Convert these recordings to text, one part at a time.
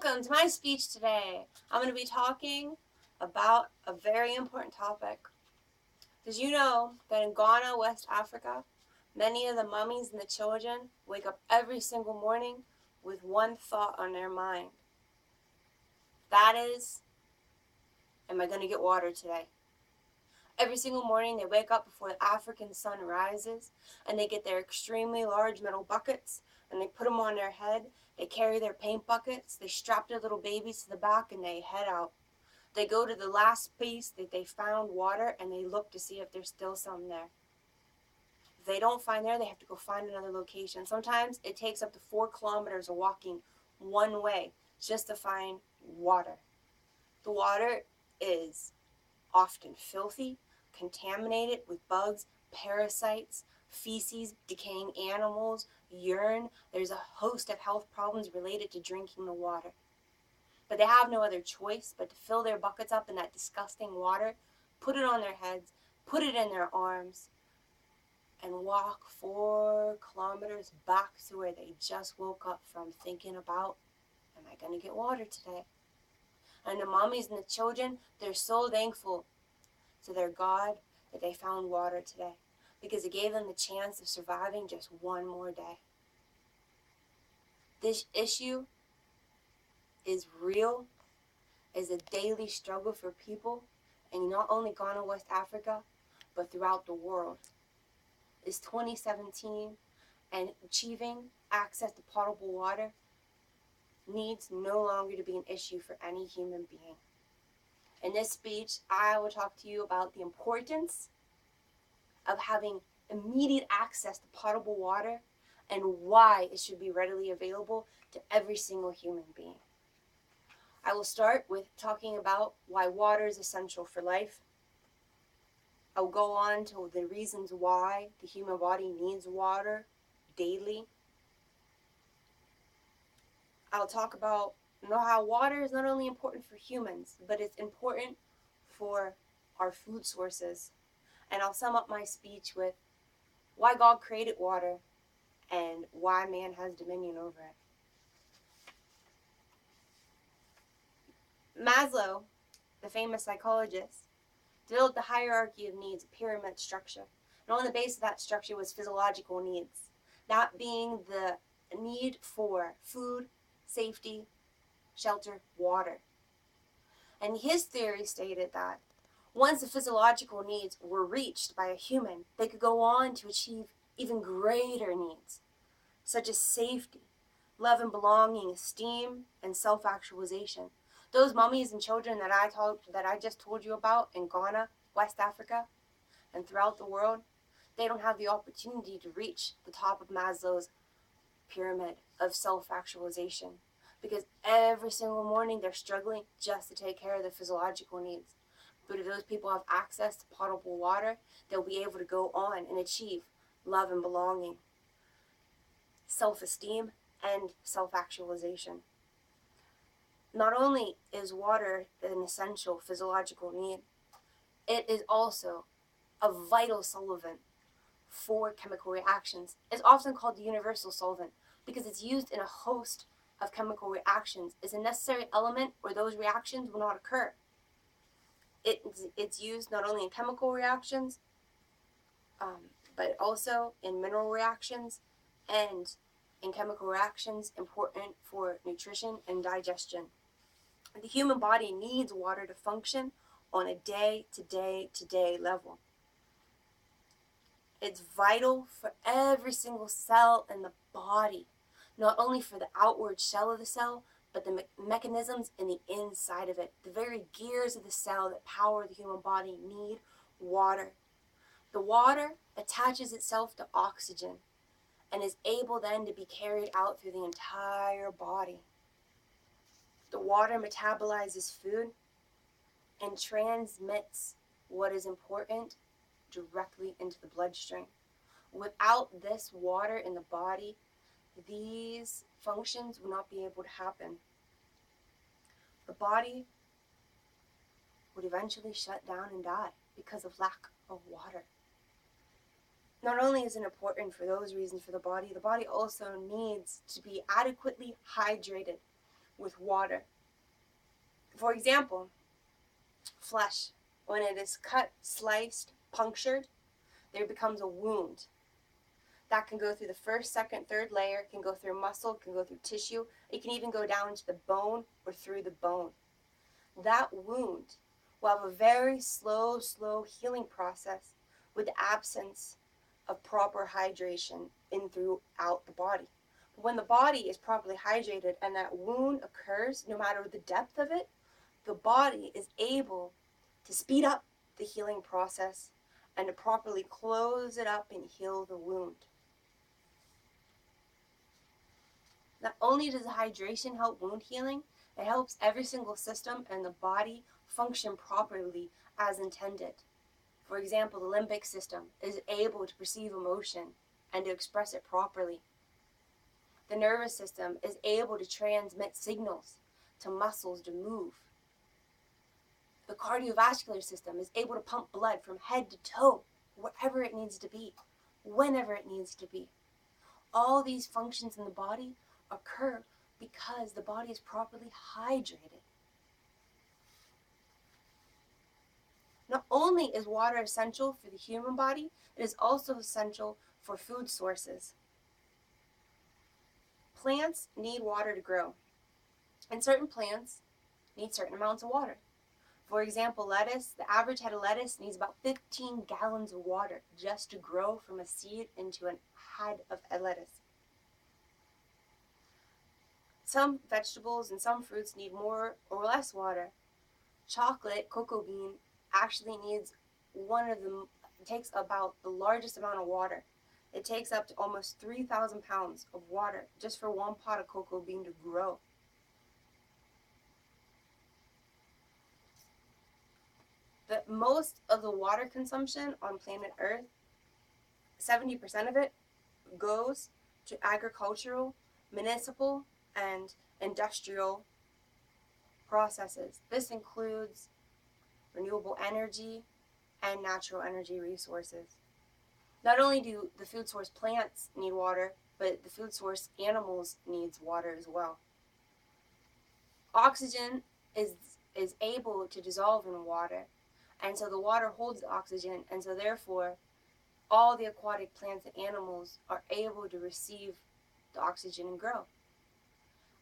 Welcome to my speech today. I'm going to be talking about a very important topic. Did you know that in Ghana, West Africa, many of the mummies and the children wake up every single morning with one thought on their mind? That is, am I going to get water today? Every single morning they wake up before the African sun rises and they get their extremely large metal buckets and they put them on their head. They carry their paint buckets, they strap their little babies to the back and they head out. They go to the last space that they found water and they look to see if there's still some there. If they don't find there, they have to go find another location. Sometimes it takes up to 4 kilometers of walking one way just to find water. The water is often filthy, contaminated with bugs, parasites, feces, decaying animals, urine. There's a host of health problems related to drinking the water. But they have no other choice but to fill their buckets up in that disgusting water, put it on their heads, put it in their arms, and walk 4 kilometers back to where they just woke up from thinking about, am I going to get water today? And the mommies and the children, they're so thankful to their God that they found water today because it gave them the chance of surviving just one more day. This issue is real, is a daily struggle for people in not only Ghana, West Africa, but throughout the world. It's 2017 and achieving access to potable water needs no longer to be an issue for any human being. In this speech, I will talk to you about the importance of having immediate access to potable water and why it should be readily available to every single human being. I will start with talking about why water is essential for life. I'll go on to the reasons why the human body needs water daily. I'll talk about how water is not only important for humans, but it's important for our food sources. And I'll sum up my speech with why God created water and why man has dominion over it. Maslow, the famous psychologist, developed the hierarchy of needs, a pyramid structure. And on the base of that structure was physiological needs, that being the need for food, safety, shelter, water. And his theory stated that once the physiological needs were reached by a human, they could go on to achieve even greater needs, such as safety, love and belonging, esteem, and self-actualization. Those mummies and children that I just told you about in Ghana, West Africa, and throughout the world, they don't have the opportunity to reach the top of Maslow's pyramid of self-actualization because every single morning they're struggling just to take care of their physiological needs. But if those people have access to potable water, they'll be able to go on and achieve love and belonging, self-esteem, and self-actualization. Not only is water an essential physiological need, it is also a vital solvent for chemical reactions. It's often called the universal solvent because it's used in a host of chemical reactions. It's a necessary element where those reactions will not occur. It's used not only in chemical reactions, but also in mineral reactions and in chemical reactions important for nutrition and digestion. The human body needs water to function on a day-to-day level. It's vital for every single cell in the body, not only for the outward shell of the cell, but the mechanisms in the inside of it. The very gears of the cell that power the human body need water. The water attaches itself to oxygen and is able then to be carried out through the entire body. The water metabolizes food and transmits what is important directly into the bloodstream. Without this water in the body, these functions will not be able to happen. The body would eventually shut down and die because of lack of water. Not only is it important for those reasons for the body also needs to be adequately hydrated. with water. For example, flesh, when it is cut, sliced, punctured, there becomes a wound. That can go through the first, second, third layer, can go through muscle, can go through tissue. It can even go down into the bone or through the bone. That wound will have a very slow healing process with the absence of proper hydration in throughout the body. But when the body is properly hydrated and that wound occurs, no matter the depth of it, the body is able to speed up the healing process and to properly close it up and heal the wound. Not only does hydration help wound healing, it helps every single system in the body function properly as intended. For example, the limbic system is able to perceive emotion and to express it properly. The nervous system is able to transmit signals to muscles to move. The cardiovascular system is able to pump blood from head to toe, wherever it needs to be, whenever it needs to be. All these functions in the body occur because the body is properly hydrated. Not only is water essential for the human body, it is also essential for food sources. Plants need water to grow, and certain plants need certain amounts of water. For example, lettuce, the average head of lettuce needs about 15 gallons of water just to grow from a seed into a head of lettuce. Some vegetables and some fruits need more or less water. Chocolate, cocoa bean, actually needs takes about the largest amount of water. It takes up to almost 3,000 pounds of water just for one pot of cocoa bean to grow. But most of the water consumption on planet Earth, 70% of it goes to agricultural, municipal, and industrial processes. This includes renewable energy and natural energy resources. Not only do the food source plants need water, but the food source animals needs water as well. Oxygen is able to dissolve in water, and so the water holds the oxygen, and so therefore all the aquatic plants and animals are able to receive the oxygen and grow.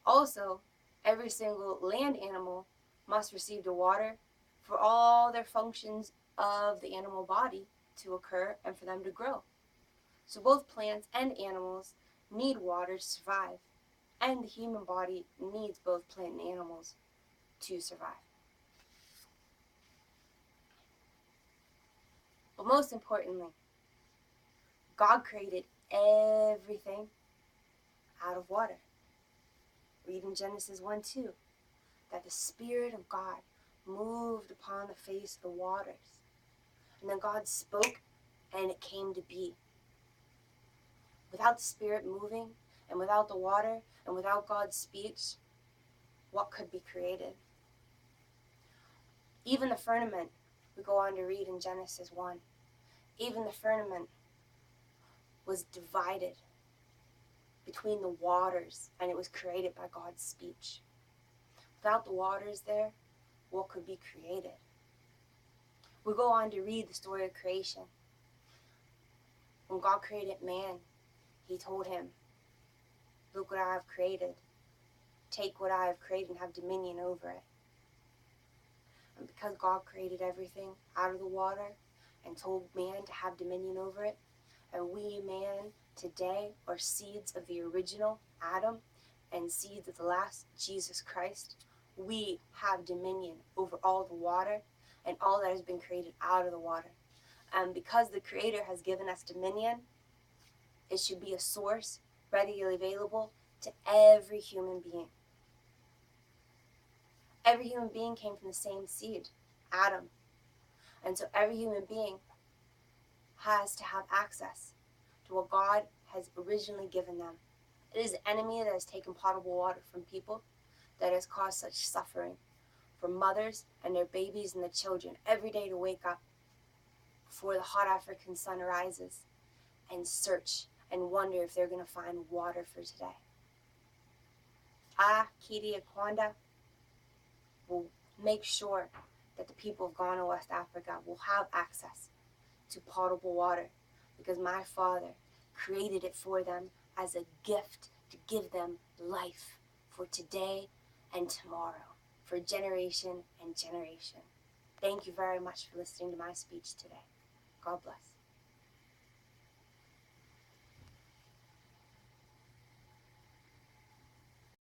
Also, every single land animal must receive the water for all their functions of the animal body to occur and for them to grow. So both plants and animals need water to survive, and the human body needs both plant and animals to survive. But most importantly, God created everything out of water. Read in Genesis 1:2 that the Spirit of God moved upon the face of the waters. And then God spoke, and it came to be. Without the Spirit moving, and without the water, and without God's speech, what could be created? Even the firmament, we go on to read in Genesis 1, even the firmament was divided between the waters, and it was created by God's speech. Without the waters there, what could be created? We go on to read the story of creation. When God created man, he told him, look what I have created. Take what I have created and have dominion over it. And because God created everything out of the water and told man to have dominion over it, and we, man, today are seeds of the original Adam and seeds of the last Jesus Christ, we have dominion over all the water and all that has been created out of the water. And because the Creator has given us dominion, it should be a source readily available to every human being. Every human being came from the same seed, Adam. And so every human being has to have access to what God has originally given them. It is the enemy that has taken potable water from people that has caused such suffering for mothers and their babies and the children every day to wake up before the hot African sun rises and search and wonder if they're going to find water for today. I, Kiri Akwanda, will make sure that the people of Ghana, West Africa, will have access to potable water because my Father created it for them as a gift to give them life for today and tomorrow, for generation and generation. Thank you very much for listening to my speech today. God bless.